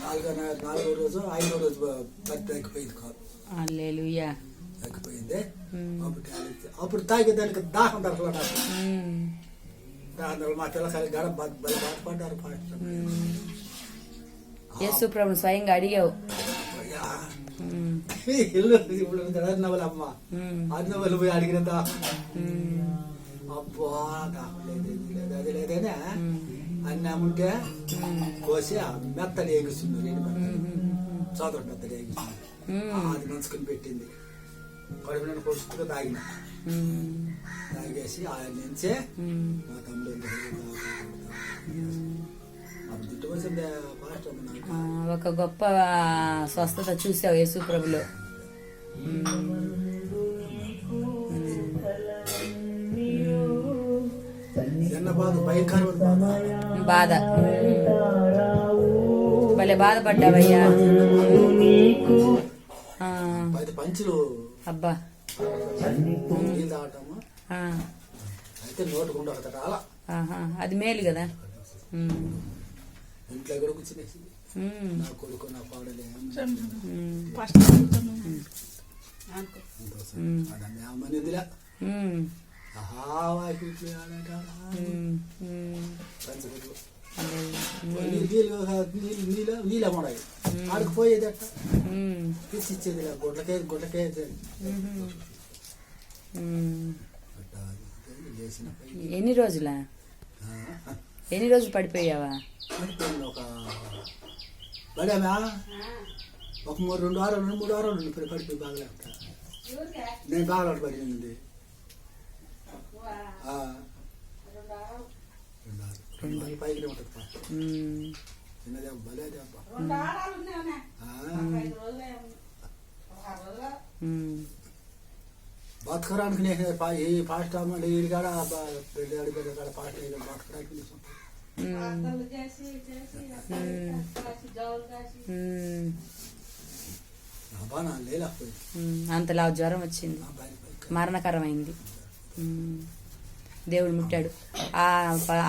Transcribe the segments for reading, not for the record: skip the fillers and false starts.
నాలుగో రోజు 5వ రోజు తగ్గిపోయింది కాదు. హల్లెలూయా. తగ్గిపోయింది. అప్పుడు తాగేదానికి దాహం దొరకలే నాకు. దాహం మా పిల్లకాయలు గడ బాధపడ్డారు. యేసు ప్రభు స్వయంగా అడిగావు. ఇప్పుడు అన్నవాళ్ళమ్మ అన్నవాళ్ళు పోయి అడిగిన దాహం. అబ్బా దాహం లేదు అది లేదనే అన్నాముంటే కోసి మెత్తడి ఏగిస్తుంది. చదువు మెత్తడి ఏగిస్తుంది. అది మంచుకుని పెట్టింది. కడుపు నేను పొస్తుగా తాగిన. తాగేసి ఆయన నుంచే మా తమ్ముడు ఒక గొప్ప స్వస్థత చూసావు యేసు ప్రభులో. బాధ భలే బాధపడ్డావయ్యా. పంచులు అబ్బా అయితే నోటుకుండా అలా అది మేలు కదా. ఇంట్లో కూడా కూర్చునేసి నా కొడుకు నా పాడలే అమ్మనిదిలా నీళ్ళమ్మడాయి ఆడికి పోయేది అట్ట తీసిచ్చేది గుడ్లకే ఎన్ని రోజులు పడిపోయావా? ఒక పడామా ఒక 2 వారాలు 3 వారాలు పడిపోయి బాగలేక నేను బాగలాడు పడింది. పైకి ఉంటుంది చిన్నదే భలే దెబ్బ. బతకడానికి ఈ ఫాస్ట్ అమ్మండి ఈ కాడ కాడ ఫాస్ట్ బతకడానికి అంతలా జ్వరం వచ్చింది, మరణకరమైంది. దేవుడు ముట్టాడు.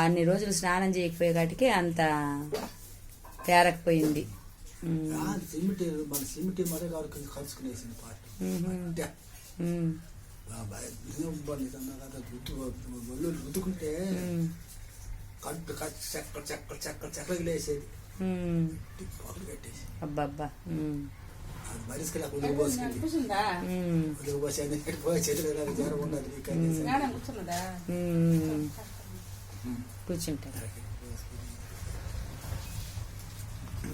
అన్ని రోజులు స్నానం చేయకపోయే కాటికి అంత తేరకపోయింది. రుద్దుకుంటే కట్టు చెక్కలు లేసేది. అబ్బబ్బా మరిసుకెళ్ళి ఉలుగు పోసుకెళ్ళి జ్వరం ఉన్నది కూర్చుంటారు.